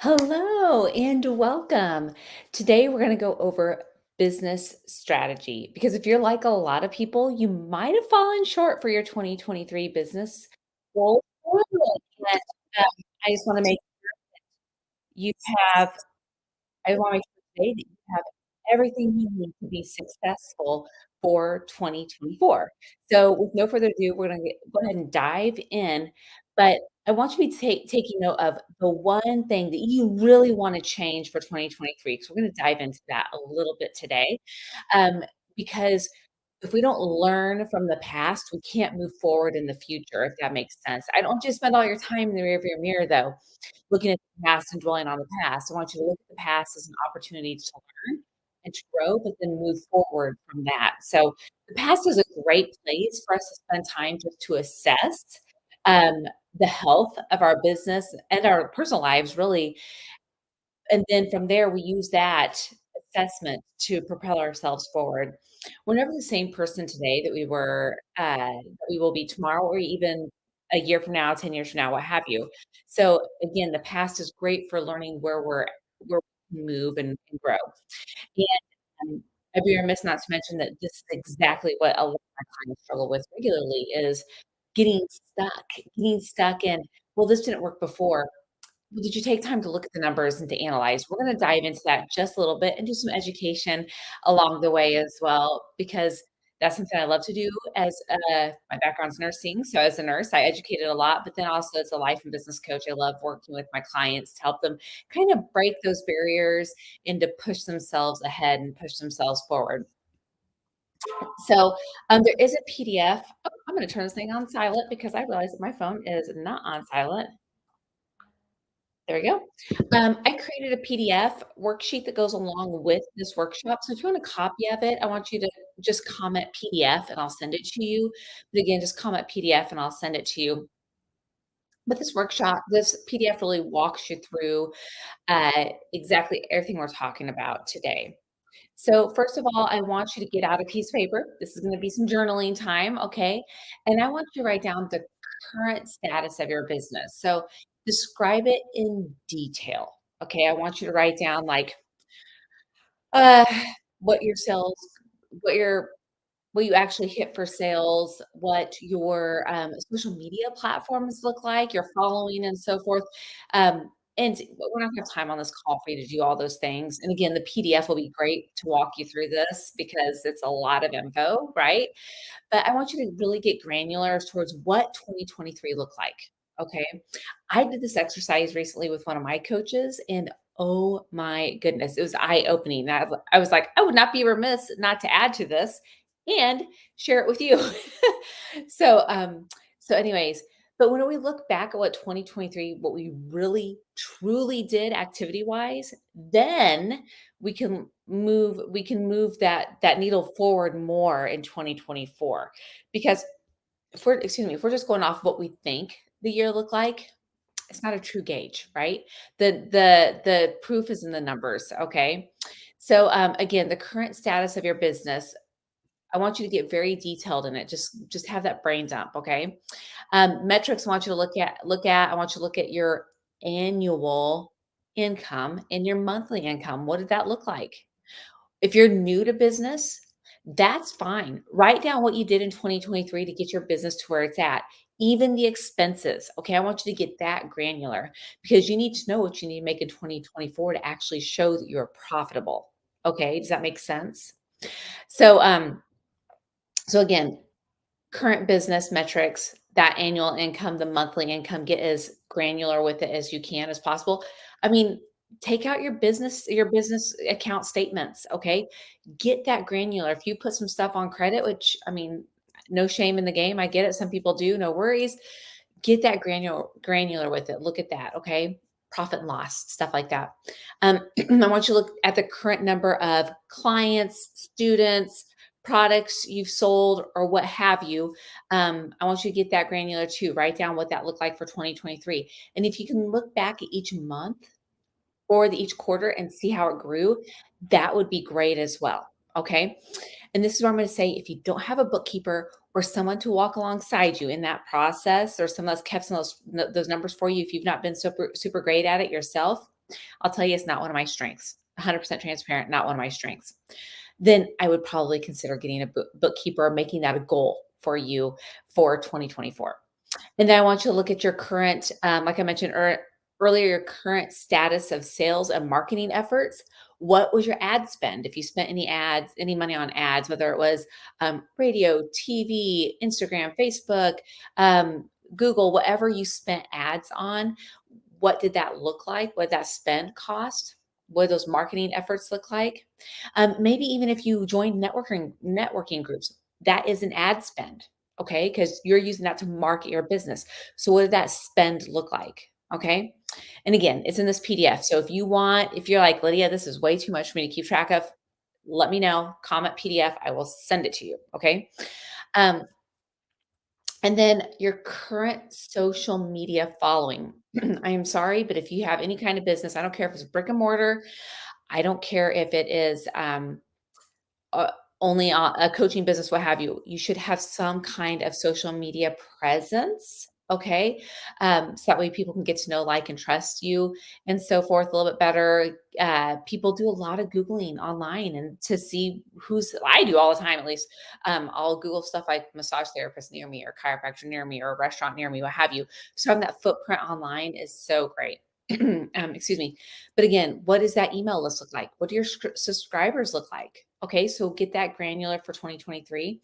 Hello and welcome. Today we're going to go over business strategy because if you're like a lot of people, you might have fallen short for your 2023 business goal. And, I just want to make you have I want to make sure today that you have everything you need to be successful for 2024. So, with no further ado, we're going to go ahead and dive in. But I want you to be taking note of the one thing that you really want to change for 2023. Because we're going to dive into that a little bit today. Um, because if we don't learn from the past, we can't move forward in the future, if that makes sense. I don't just spend all your time in the rearview mirror, though, looking at the past and dwelling on the past. I want you to look at the past as an opportunity to learn and to grow, but then move forward from that. So the past is a great place for us to spend time just to assess um, the health of our business and our personal lives, really, and then from there, we use that assessment to propel ourselves forward. We're never the same person today that we were, that we will be tomorrow, or even a year from now, 10 years from now, what have you. So again, the past is great for learning where we can move and grow. And I'd be remiss not to mention that this is exactly what a lot of my clients struggle with regularly is getting stuck, getting stuck in, well, this didn't work before. Well, did you take time to look at the numbers and to analyze? We're gonna dive into that just a little bit and do some education along the way as well, because that's something I love to do as, my background's nursing, so as a nurse, I educated a lot, but then also as a life and business coach, I love working with my clients to help them kind of break those barriers and to push themselves ahead and push themselves forward. So, there is a PDF. Oh, I'm gonna turn this thing on silent because I realized that my phone is not on silent. There we go. I created a PDF worksheet that goes along with this workshop. So if you want a copy of it, I want you to just comment PDF and I'll send it to you. But again, just comment PDF and I'll send it to you. But this PDF really walks you through exactly everything we're talking about today. So first of all, I want you to get out a piece of paper. This is going to be some journaling time, okay? And I want you to write down the current status of your business. So describe it in detail. Okay, I want you to write down like uh what your sales, what your what you actually hit for sales, what your social media platforms look like, your following, and so forth. And we're not gonna have time on this call for you to do all those things. And again, the PDF will be great to walk you through this because it's a lot of info, right? But I want you to really get granular towards what 2023 looked like. Okay. I did this exercise recently with one of my coaches, and oh my goodness, it was eye opening. I was like, I would not be remiss not to add to this and share it with you. so, anyways, but when we look back at what 2023, what we really truly did activity wise, then we can move that needle forward more in 2024. Because if we're just going off what we think the year looked like, it's not a true gauge, right? The proof is in the numbers, okay? So again, the current status of your business, I want you to get very detailed in it. Just have that brain dump, okay? Metrics I want you to look at. I want you to look at your annual income and your monthly income. What did that look like? If you're new to business, that's fine. Write down what you did in 2023 to get your business to where it's at. Even the expenses. Okay, I want you to get that granular because you need to know what you need to make in 2024 to actually show that you're profitable. Okay, does that make sense? So again, current business metrics, that annual income, the monthly income, get as granular with it as you can as possible. I mean, take out your business account statements, okay? Get that granular. If you put some stuff on credit, which I mean, no shame in the game. I get it. Some people do, no worries. Get that granular with it. Look at that, okay? Profit and loss, stuff like that. I want you to look at the current number of clients, students, products you've sold, or what have you. I want you to get that granular too. Write down what that looked like for 2023. And if you can look back at each month or each quarter and see how it grew, that would be great as well. Okay. And this is where I'm going to say if you don't have a bookkeeper or someone to walk alongside you in that process, or someone that's kept some of those numbers for you, if you've not been super great at it yourself, I'll tell you it's not one of my strengths. 100% transparent, not one of my strengths. Then I would probably consider getting a bookkeeper, making that a goal for you for 2024. And then I want you to look at your current, like I mentioned earlier, your current status of sales and marketing efforts. What was your ad spend? If you spent any ads, any money on ads, whether it was radio, TV, Instagram, Facebook, Google, whatever you spent ads on, what did that look like? What did that spend cost? What do those marketing efforts look like? Maybe even if you join networking groups, that is an ad spend, okay? Because you're using that to market your business. So what did that spend look like? Okay. And again, it's in this PDF. So if you're like, Lydia, this is way too much for me to keep track of, let me know, comment PDF. I will send it to you. Okay. Um, and then your current social media following. I am sorry, but if you have any kind of business, I don't care if it's brick and mortar, I don't care if it is uh, only a coaching business, what have you, you should have some kind of social media presence. Okay. So that way people can get to know, like, and trust you and so forth a little bit better. People do a lot of Googling online and to see I do all the time, at least. I'll Google stuff like massage therapist near me or chiropractor near me or a restaurant near me, what have you. So having that footprint online is so great. Excuse me. But again, what does that email list look like? What do your subscribers look like? Okay, so get that granular for 2023.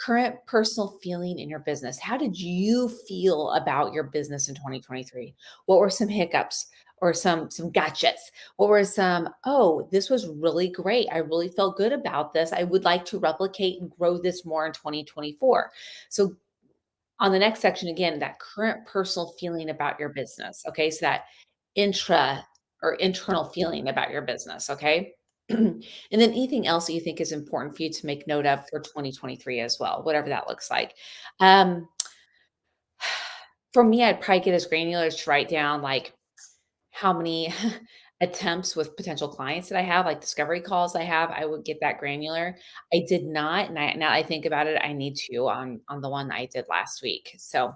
Current personal feeling in your business. How did you feel about your business in 2023? What were some hiccups or some gotchas? What were some, oh, this was really great. I really felt good about this. I would like to replicate and grow this more in 2024. So on the next section, again, that current personal feeling about your business. Okay. So that intra or internal feeling about your business. Okay. And then anything else that you think is important for you to make note of for 2023 as well, whatever that looks like. Um, for me, I'd probably get as granular as to write down like how many attempts with potential clients that I have, like discovery calls I have, I would get that granular. I did not, and now I think about it, I need to on the one that I did last week. So,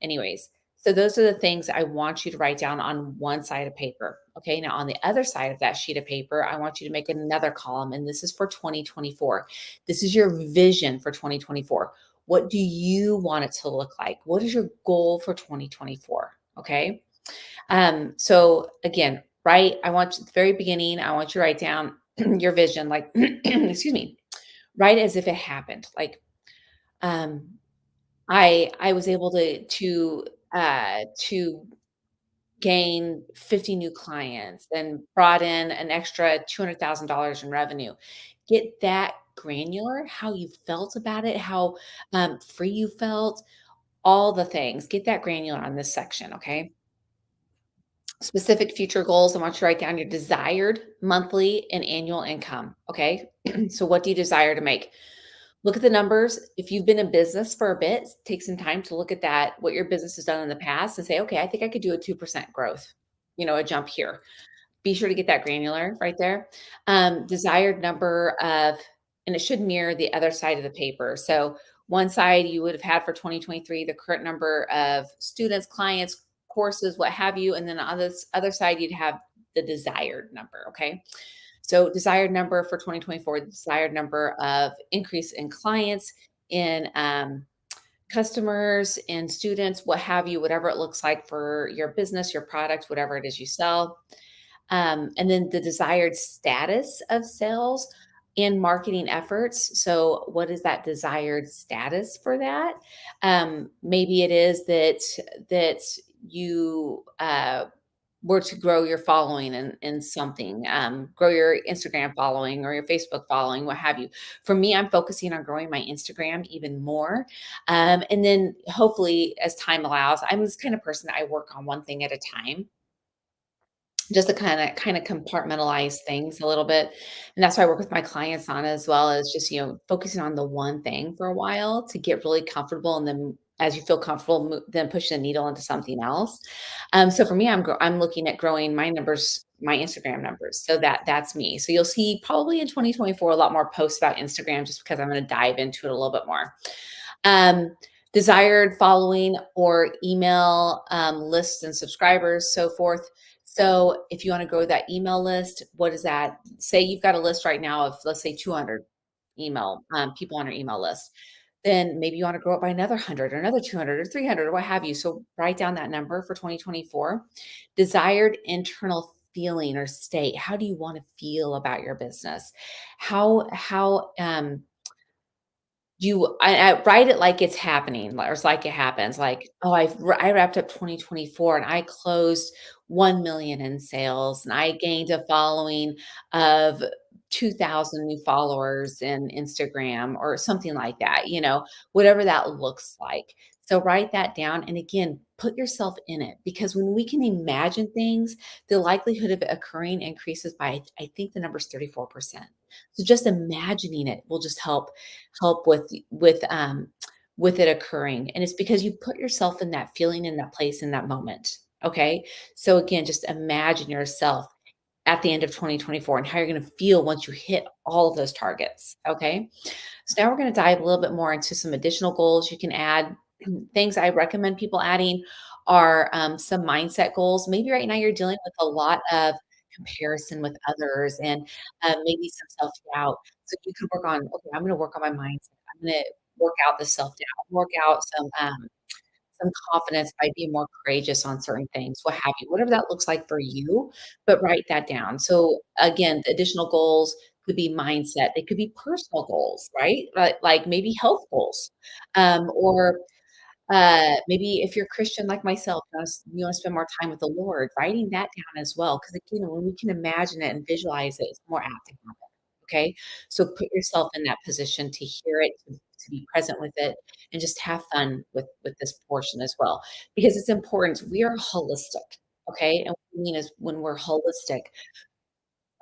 anyways, so those are the things I want you to write down on one side of paper. Okay, now on the other side of that sheet of paper, I want you to make another column, and this is for 2024. This is your vision for 2024. What do you want it to look like? What is your goal for 2024? Okay. So again, I want you at the very beginning, I want you to write down your vision, like, excuse me, write as if it happened. Like, um, I was able to gain 50 new clients and brought in an extra $200,000 in revenue. Get that granular, how you felt about it, how free you felt, all the things. Get that granular on this section, okay? Specific future goals, I want you to write down your desired monthly and annual income. Okay. So, what do you desire to make? Look at the numbers. If you've been in business for a bit, take some time to look at that, what your business has done in the past, and say, okay, I think I could do a 2% growth, a jump here. Be sure to get that granular right there. Desired number of, and it should mirror the other side of the paper. So one side you would have had for 2023, the current number of students, clients, courses, what have you. And then on this other side, you'd have the desired number. Okay. So desired number for 2024, desired number of increase in clients, in customers, in students, what have you, whatever it looks like for your business, your product, whatever it is you sell, and then the desired status of sales and marketing efforts. So, what is that desired status for that? Maybe it is that you were to grow your following in something, grow your Instagram following or your Facebook following, what have you. For me, I'm focusing on growing my Instagram even more. And then hopefully, as time allows, I'm this kind of person that I work on one thing at a time just to kinda compartmentalize things a little bit, and that's what I work with my clients on as well as just, focusing on the one thing for a while to get really comfortable, and then as you feel comfortable, then push the needle into something else. So for me, I'm looking at growing my numbers, my Instagram numbers, so that's me. So you'll see probably in 2024 a lot more posts about Instagram just because I'm gonna dive into it a little bit more. Um, Desired following or email, lists and subscribers, so forth. So if you want to grow that email list, what is that? Say you've got a list right now of, let's say, 200 people on your email list. Then maybe you want to grow it by another 100 or another 200 or 300 or what have you. So write down that number for 2024. Desired internal feeling or state. How do you want to feel about your business? How I write it like it's happening, or it's like it happens, like, "Oh, I wrapped up 2024 and I closed 1,000,000 in sales, and I gained a following of 2,000 new followers in Instagram," or something like that, whatever that looks like. So write that down, and again, put yourself in it, because when we can imagine things, the likelihood of it occurring increases by, I think the number is 34%. So just imagining it will just help with it occurring, and it's because you put yourself in that feeling, in that place, in that moment, okay? So again, just imagine yourself at the end of 2024 and how you're gonna feel once you hit all of those targets, okay? So now we're gonna dive a little bit more into some additional goals you can add. Things I recommend people adding are, some mindset goals. Maybe right now you're dealing with a lot of comparison with others and, maybe some self-doubt. So you could work on, "Okay, I'm gonna work on my mindset. I'm gonna work out the self-doubt, work out some confidence by being more courageous on certain things," what have you, whatever that looks like for you, but write that down. So again, the additional goals could be mindset. They could be personal goals, right? Like maybe health goals, or maybe if you're Christian like myself, you wanna spend more time with the Lord, writing that down as well. Because again, when we can imagine it and visualize it, it's more apt to happen, okay? So put yourself in that position to hear it, to be present with it, and just have fun with this portion as well, because it's important. We are holistic, okay? And what I mean is when we're holistic,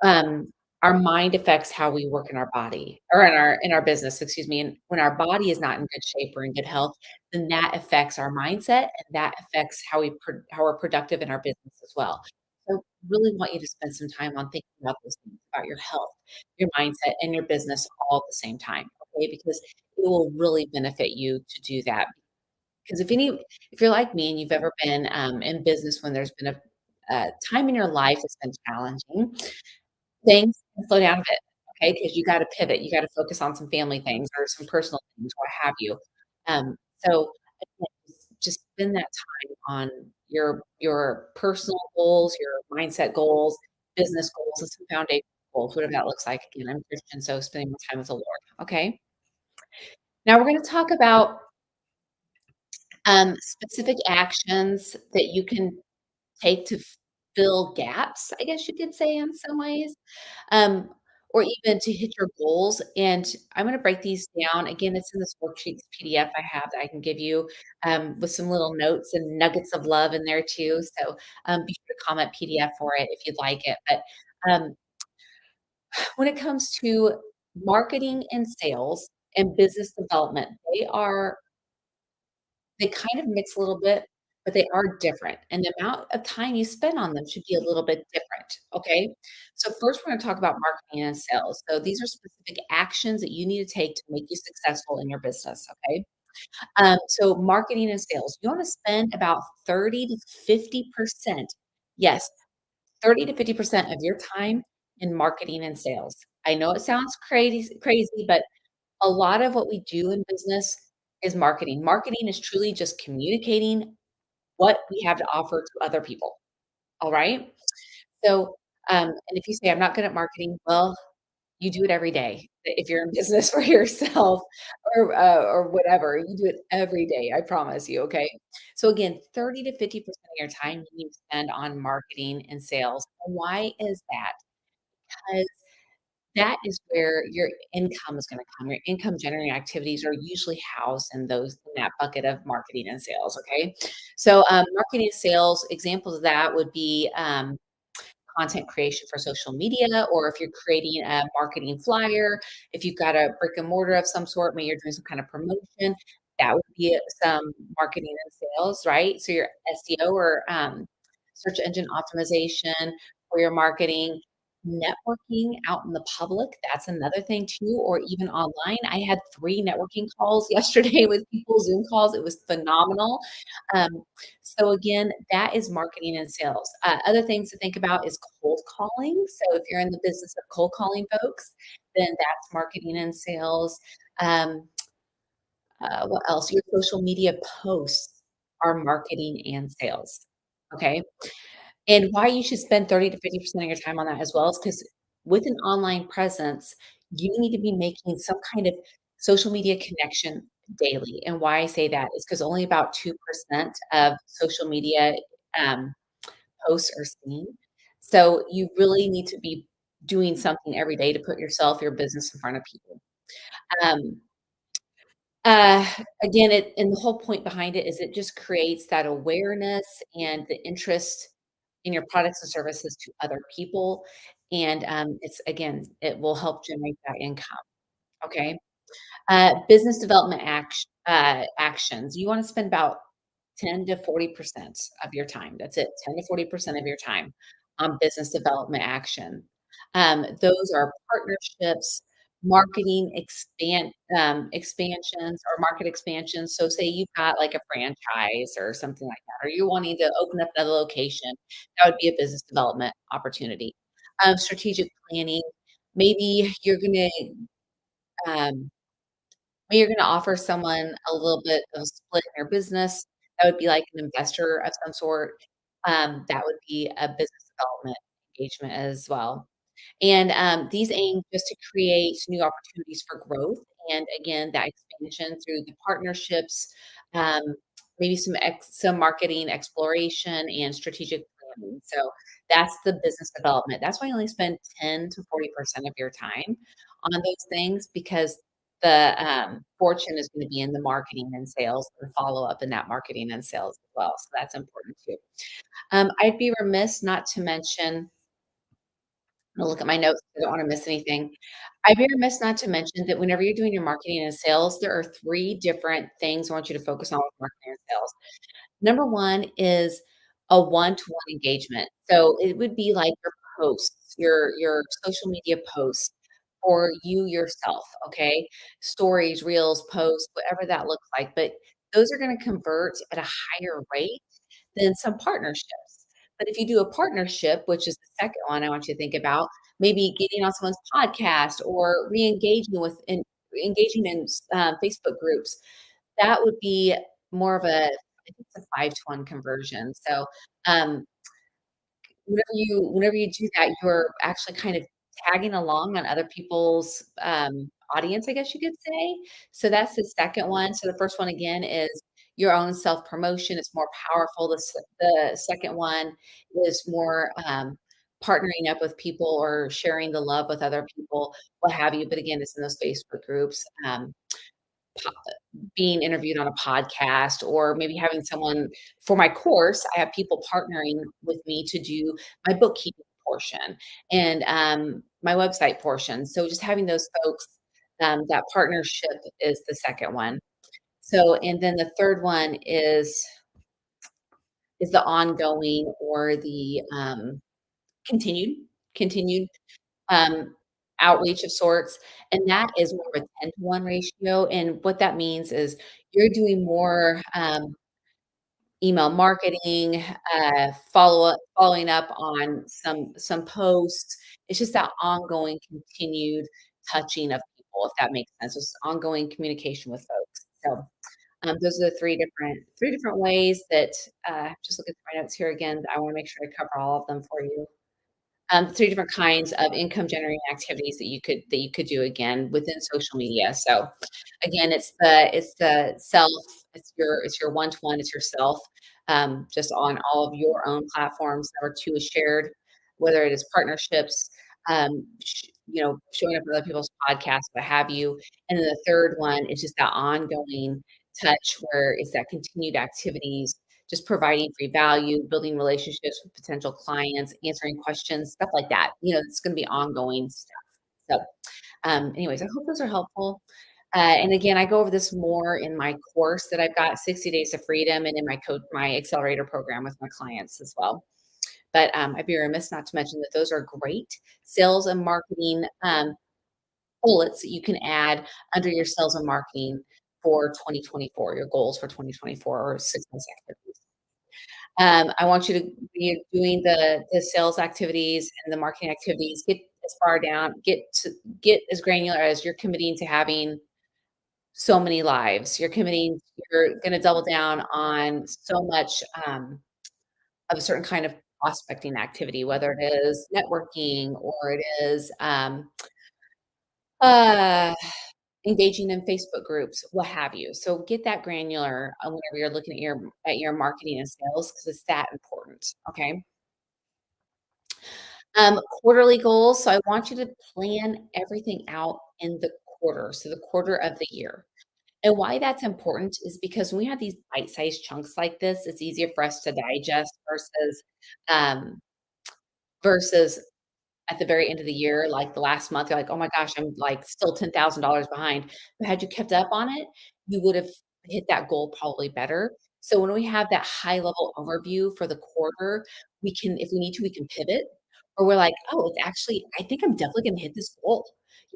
um, our mind affects how we work in our body or in our business, excuse me, and when our body is not in good shape or in good health, then that affects our mindset, and that affects how we're productive in our business as well. So, really want you to spend some time on thinking about those things, about your health, your mindset, and your business all at the same time, okay? Because it will really benefit you to do that. Because if you're like me and you've ever been, in business when there's been a time in your life that's been challenging, things can slow down a bit, okay? Because you gotta pivot, you gotta focus on some family things or some personal things, what have you. So, again, just spend that time on your personal goals, your mindset goals, business goals, and some foundational goals, whatever that looks like. Again, I'm Christian, so spending more time with the Lord, okay? Now we're gonna talk about, specific actions that you can take to fill gaps, I guess you could say in some ways, um, or even to hit your goals. And I'm gonna break these down. Again, it's in this worksheets PDF I have that I can give you, with some little notes and nuggets of love in there too. So, be sure to comment PDF for it if you'd like it. But, um, when it comes to marketing and sales and business development, they kind of mix a little bit, but they are different, and the amount of time you spend on them should be a little bit different, okay? So first, we're gonna talk about marketing and sales. So these are specific actions that you need to take to make you successful in your business, okay? So marketing and sales, you wanna spend about 30 to 50%, yes, 30 to 50% of your time in marketing and sales. I know it sounds crazy, but a lot of what we do in business is marketing. Marketing is truly just communicating what we have to offer to other people, all right? So, and if you say, "I'm not good at marketing," well, you do it every day. If you're in business for yourself or whatever, you do it every day, I promise you, okay? So again, 30 to 50% of your time you need to spend on marketing and sales. And why is that? Because that is where your income is gonna come. Your income generating activities are usually housed in that bucket of marketing and sales, okay? So, marketing and sales, examples of that would be, content creation for social media, or if you're creating a marketing flyer, if you've got a brick and mortar of some sort, maybe you're doing some kind of promotion, that would be some marketing and sales, right? So your SEO or, search engine optimization for your marketing. Networking out in the public, that's another thing too, or even online. I had 3 networking calls yesterday with people, Zoom calls, it was phenomenal. Um, so again, that is marketing and sales. Other things to think about is cold calling. So if you're in the business of cold calling folks, then that's marketing and sales. Um, what else? Your social media posts are marketing and sales. Okay? And why you should spend 30 to 50% of your time on that as well is because with an online presence, you need to be making some kind of social media connection daily. And why I say that is because only about 2% of social media um, posts are seen. So you really need to be doing something every day to put yourself, your business in front of people. Um, uh, again, it and the whole point behind it is it just creates that awareness and the interest in your products and services to other people, and, it's again, it will help generate that income, okay? Business development actions, you wanna spend about 10 to 40% of your time. That's it, 10 to 40% of your time on business development action. Those are partnerships, marketing expansions or market expansions. So say you've got like a franchise or something like that, or you're wanting to open up another location, that would be a business development opportunity. Strategic planning, maybe you're gonna um, maybe you're gonna offer someone a little bit of a split in your business. That would be like an investor of some sort. That would be a business development engagement as well. And, these aim just to create new opportunities for growth, and again, that expansion through the partnerships, um, maybe some marketing exploration and strategic planning. So that's the business development. That's why you only spend 10 to 40% of your time on those things because the, fortune is gonna be in the marketing and sales and follow-up in that marketing and sales as well, so that's important too. I'd be remiss not to mention I'll look at my notes, I don't wanna miss anything. I'd be remiss not to mention that whenever you're doing your marketing and sales, there are 3 different things I want you to focus on with marketing and sales. Number 1 is a one-to-one engagement. So, it would be like your posts, your social media posts for you yourself, okay? Stories, reels, posts, whatever that looks like, but those are gonna convert at a higher rate than some partnerships. But if you do a partnership, which is the second one I want you to think about, maybe getting on someone's podcast or engaging in Facebook groups, that would be more of a I think it's a 5 to 1 conversion. So, um, whenever you do that, you're actually kind of tagging along on other people's, audience, I guess you could say. So that's the second one. So the first one again is your own self-promotion. It's more powerful. The second one is more, partnering up with people or sharing the love with other people, what have you. But again, it's in those Facebook groups. Po Being interviewed on a podcast or maybe having someone for my course, I have people partnering with me to do my bookkeeping portion and, my website portion. So just having those folks, that partnership is the second one. So and then the third one is the ongoing or the, continued continued um, outreach of sorts, and that is more of a 10 to 1 ratio, and what that means is you're doing more, email marketing, following up on some posts. It's just that ongoing continued touching of people, if that makes sense. It's ongoing communication with folks. So, those are the 3 different ways that, just looking through my notes here again, I wanna make sure I cover all of them for you. 3 different kinds of income generating activities that you could do again within social media. So, again, it's the self, it's your one-to-one, it's yourself, just on all of your own platforms. Number 2 is shared, whether it is partnerships, showing up on other people's podcasts, what have you. And then the third one is just that ongoing touch where it's that continued activities just providing free value, building relationships with potential clients, answering questions, stuff like that. It's gonna be ongoing stuff. So, anyways, I hope those are helpful. And again, I go over this more in my course that I've got 60 Days of Freedom and in my accelerator program with my clients as well. But, I'd be remiss not to mention that those are great sales and marketing, bullets that you can add under your sales and marketing for 2024, your goals for 2024 or success activities. I want you to be doing the sales activities and the marketing activities, get as far down, get as granular as you're committing to having so many lives. You're gonna double down on so much, of a certain kind of prospecting activity, whether it is networking or it is, uh, engaging in Facebook groups, what have you. So get that granular, whenever you're looking at your marketing and sales because it's that important, okay? Quarterly goals, so I want you to plan everything out in the quarter, so the quarter of the year. And why that's important is because when we have these bite-sized chunks like this, it's easier for us to digest um, versus at the very end of the year, like the last month, you're like, "Oh my gosh, I'm, like, still $10,000 behind." But had you kept up on it, you would've hit that goal probably better. So when we have that high level overview for the quarter, we can if we need to, we can pivot, or we're like, "Oh, it's actually I think I'm definitely gonna hit this goal,"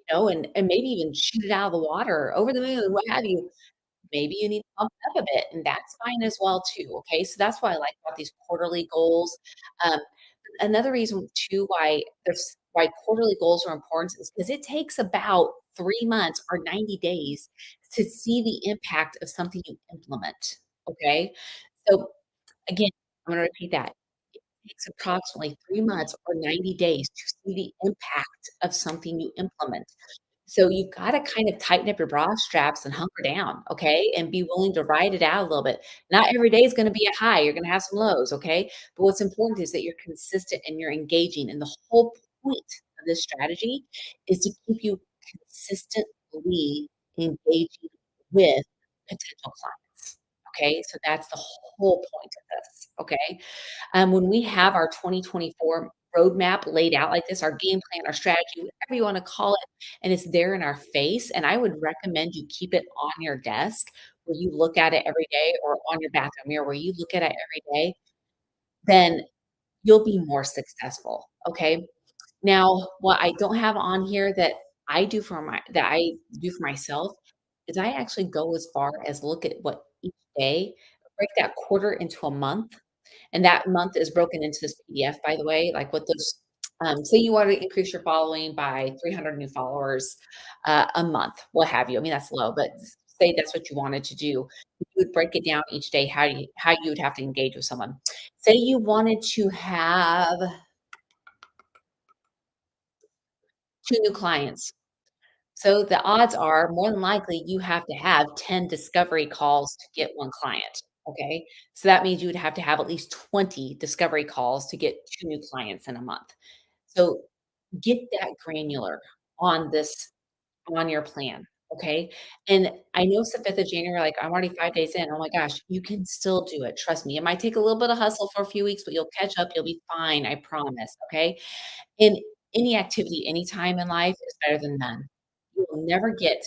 and maybe even shoot it out of the water, over the moon, what have you. Maybe you need to bump it up a bit, and that's fine as well too, okay? So that's why I like about these quarterly goals. Um, Another reason too why quarterly goals are important is because it takes about 3 months or 90 days to see the impact of something you implement, okay? So, again, I'm gonna repeat that. It takes approximately 3 months or 90 days to see the impact of something you implement. So you've gotta kind of tighten up your bra straps and hunker down, okay, and be willing to ride it out a little bit. Not every day is gonna be a high, you're gonna have some lows, okay? But what's important is that you're consistent and you're engaging, and the whole point of this strategy is to keep you consistently engaging with potential clients, okay? So that's the whole point of this, okay? When we have our 2024 roadmap laid out like this, our game plan, our strategy, whatever you wanna call it, and it's there in our face, and I would recommend you keep it on your desk where you look at it every day or on your bathroom mirror where you look at it every day, then you'll be more successful, okay? Now, what I don't have on here that I do for myself is I actually go as far as look at what each day break that quarter into a month, and that month is broken into this PDF, by the way, like what those say you want to increase your following by 300 new followers, a month, what have you. I mean, that's low, but say that's what you wanted to do. You would break it down each day, how you would have to engage with someone. Say you wanted to have 2 new clients. So the odds are more than likely you have to have 10 discovery calls to get 1 client, okay? So that means you would have to have at least 20 discovery calls to get 2 new clients in a month. So get that granular on this on your plan, okay? And I know it's the 5th of January, like, I'm already 5 days in. Oh my gosh, you can still do it, trust me. It might take a little bit of hustle for a few weeks, but you'll catch up, you'll be fine, I promise, okay? And any activity, anytime in life is better than none. You will never get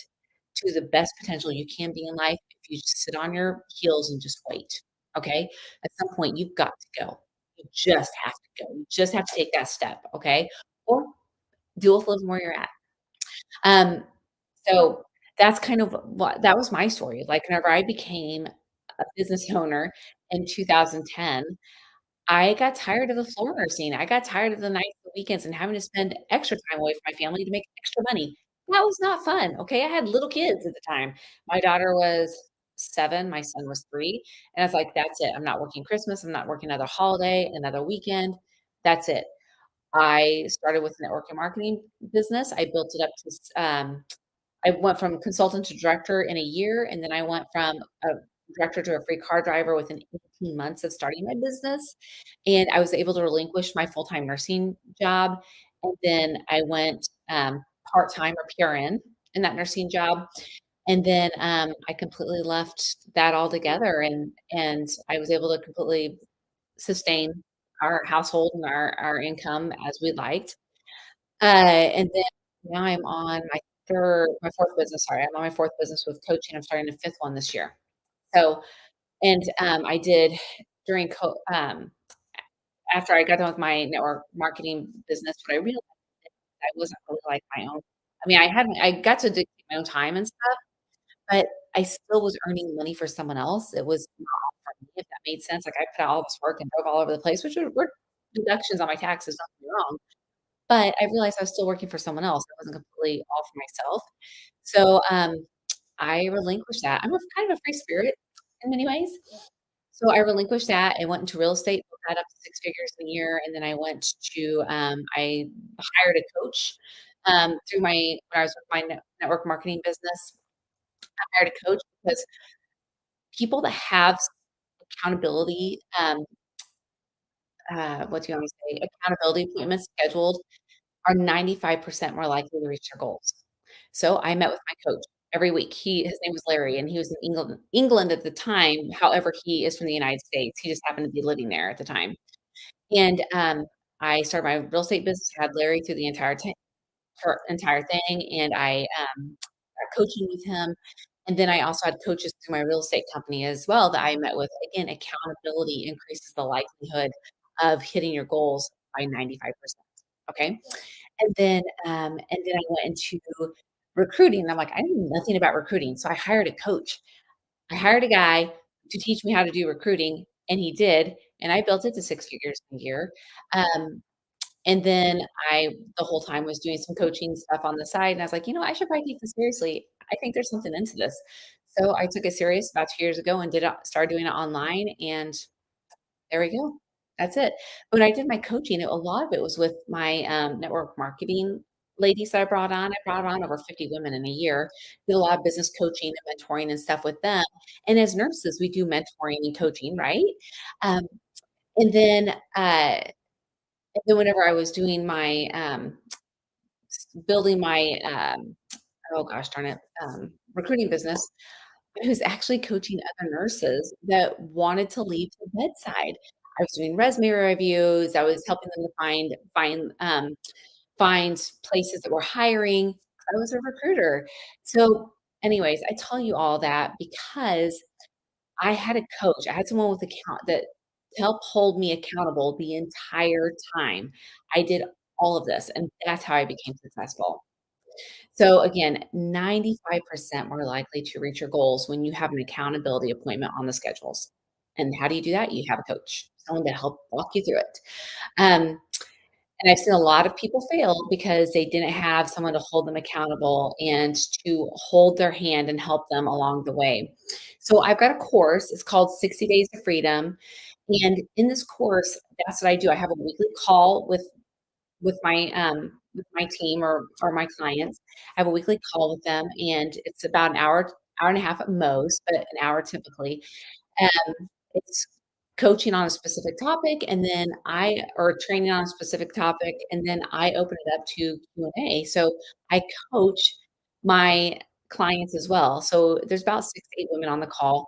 to the best potential you can be in life if you just sit on your heels and just wait, okay? At some point, you've got to go. You just have to go. You just have to take that step, okay? Or deal with living where you're at. Um, so that's kind of what that was my story. Like, whenever I became a business owner in 2010, I got tired of the floor nursing. I got tired of the nights, the weekends, and having to spend extra time away from my family to make extra money. That was not fun, okay? I had little kids at the time. My daughter was 7, my son was 3, and I was like, "That's it. I'm not working Christmas. I'm not working another holiday, another weekend. That's it." I started with a network and marketing business. I built it up to I went from consultant to director in a year, and then I went from a director to a free car driver within 18 months of starting my business, and I was able to relinquish my full-time nursing job, and then I went, part-time or PRN in that nursing job, and then, I completely left that altogether, and I was able to completely sustain our household and our income as we liked. And then now I'm on my 4th business, sorry, I'm on my 4th business with coaching, I'm starting a 5th one this year. So I did during after I got done with my network marketing business, what I realized I wasn't really like my own. I mean, I got to dictate my own time and stuff, but I still was earning money for someone else. It was not for me, if that made sense. Like, I put out all this work and drove all over the place, which were deductions on my taxes, don't get me wrong, but I realized I was still working for someone else. I wasn't completely all for myself. So, I relinquished that. I'm a kind of a free spirit in many ways. So I relinquished that and went into real estate, built that up to 6 figures a year, and then I went to, I hired a coach, through my when I was with my network marketing business. I hired a coach because people that have accountability, what do you want me to say? Accountability appointments scheduled are 95% more likely to reach their goals. So I met with my coach every week. His name was Larry, and he was in England at the time. However, he is from the United States. He just happened to be living there at the time. And, I started my real estate business, had Larry through the entire thing, and I, got coaching with him, and then I also had coaches through my real estate company as well that I met with. Again, accountability increases the likelihood of hitting your goals by 95%, okay? And then I went into recruiting, and I'm like, "I knew nothing about recruiting," so I hired a coach. I hired a guy to teach me how to do recruiting, and he did, and I built it to 6 figures a year. Um, and then I the whole time was doing some coaching stuff on the side, and I was like, "You know, I should probably take this seriously. I think there's something into this." So I took it serious about 2 years ago and started doing it online, and there we go. That's it. When I did my coaching, a lot of it was with my, network marketing ladies that I brought on. I brought on over 50 women in a year, did a lot of business coaching and mentoring and stuff with them. And as nurses, we do mentoring and coaching, right? Um, and then, whenever I was doing my, building my, oh gosh darn it, recruiting business, I was actually coaching other nurses that wanted to leave the bedside. I was doing resume reviews, I was helping them to find places that were hiring. I was a recruiter. So, anyways, I tell you all that because I had a coach. I had someone with account that to help hold me accountable the entire time. I did all of this, and that's how I became successful. So again, 95% more likely to reach your goals when you have an accountability appointment on the schedules. And how do you do that? You have a coach, someone to help walk you through it. Um, and I've seen a lot of people fail because they didn't have someone to hold them accountable and to hold their hand and help them along the way. So I've got a course. It's called 60 Days of Freedom. And in this course, that's what I do. I have a weekly call with my team or my clients. I have a weekly call with them, and it's about an hour and a half at most, but an hour typically. It's coaching on a specific topic, and then I or training on a specific topic, and then I open it up to Q&A. So I coach my clients as well. So there's about 6 to 8 women on the call.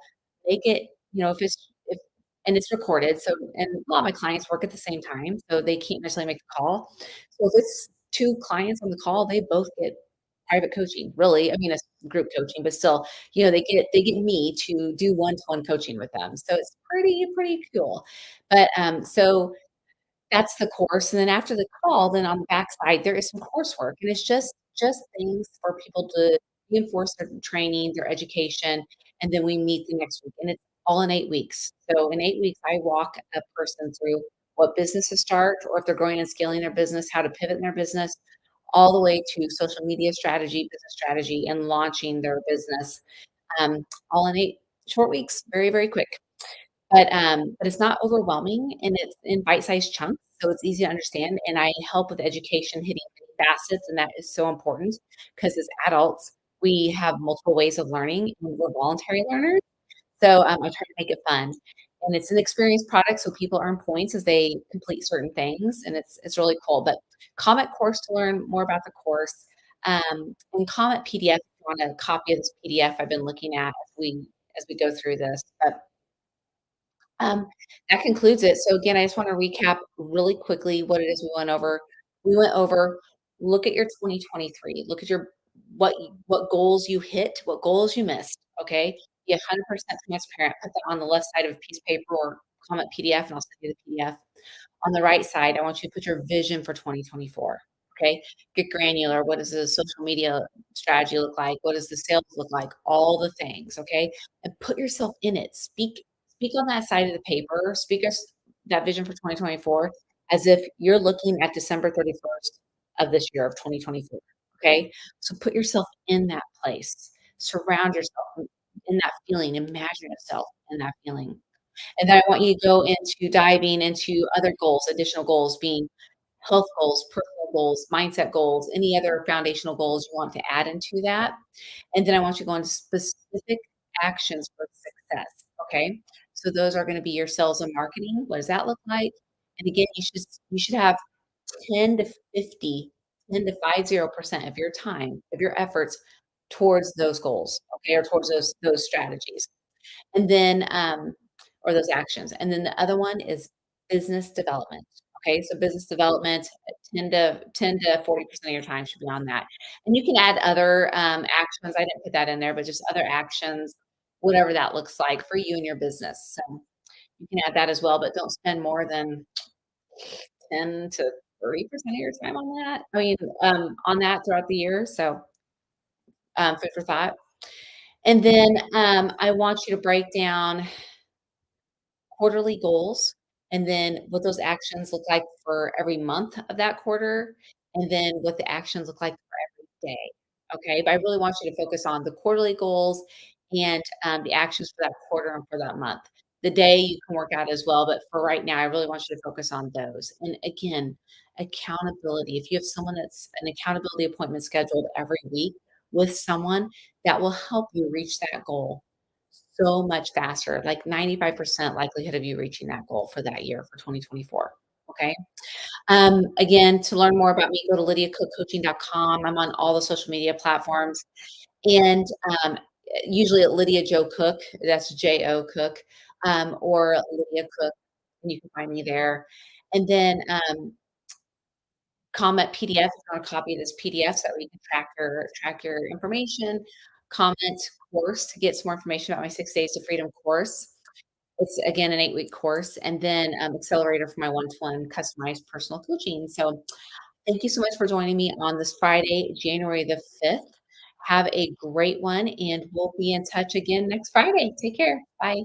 They get, if it's if and it's recorded, so and a lot of my clients work at the same time, so they can't necessarily make the call. So if it's 2 clients on the call, they both get private coaching, really. I mean, it's group coaching, but still, they get me to do one-to-one coaching with them. So it's pretty cool. But, so that's the course, and then after the call, then on the backside, there is some coursework, and it's just things for people to reinforce their training, their education, and then we meet the next week, and it's all in 8 weeks. So in 8 weeks, I walk a person through what business to start, or if they're growing and scaling their business, how to pivot in their business, all the way to social media strategy, business strategy, and launching their business, all in 8 short weeks, very quick. But it's not overwhelming, and it's in bite-sized chunks, so it's easy to understand, and I help with education hitting many facets, and that is so important because as adults, we have multiple ways of learning, and we're voluntary learners. So, I try to make it fun, and it's an experience product, so people earn points as they complete certain things, and it's really cool, but comment course to learn more about the course, and comment PDF if you want a copy of this PDF I've been looking at as we go through this, but um, that concludes it. So again, I just want to recap really quickly what it is we went over. We went over, look at your 2023, look at what goals you hit, what goals you missed. Okay. Be 100% transparent. Put that on the left side of a piece of paper or comment PDF, and I'll send you the PDF. On the right side, I want you to put your vision for 2024, okay? Get granular. What does the social media strategy look like? What does the sales look like? All the things, okay? And put yourself in it. Speak on that side of the paper. Speak us that vision for 2024 as if you're looking at December 31st of this year of 2024, okay? So put yourself in that place. Surround yourself in that feeling. Imagine yourself in that feeling. And then I want you to go into diving into other goals, additional goals being health goals, personal goals, mindset goals, any other foundational goals you want to add into that. And then I want you to go into specific actions for success. Okay. So those are going to be your sales and marketing. What does that look like? And again, you should have 10 to 50, 10 to 50% of your time, of your efforts towards those goals. Okay, or towards those strategies. And then, or those actions. And then the other one is business development. Okay, so business development, 10 to 40% of your time should be on that. And you can add other actions. I didn't put that in there, but just other actions, whatever that looks like for you and your business. So you can add that as well, but don't spend more than 10 to 30% of your time on that. I mean, on that throughout the year. So food for thought. And then I want you to break down quarterly goals, and then what those actions look like for every month of that quarter, and then what the actions look like for every day, okay? But I really want you to focus on the quarterly goals and, the actions for that quarter and for that month. The day you can work out as well, but for right now, I really want you to focus on those. And again, accountability. If you have someone that's an accountability appointment scheduled every week with someone, that will help you reach that goal so much faster, like 95% likelihood of you reaching that goal for that year for 2024, okay? Again, to learn more about me, go to lydiacookcoaching.com. I'm on all the social media platforms, and, usually at Lydia Joe Cook, that's J-O Cook, or Lydia Cook, and you can find me there. And then, comment PDF if you want a copy of this PDF so that we can track your information. Comment course to get some more information about my 6 Days to Freedom course. It's again an 8-week course, and then accelerator for my one-to-one customized personal coaching. So thank you so much for joining me on this Friday, January the 5th. Have a great one, and we'll be in touch again next Friday. Take care. Bye.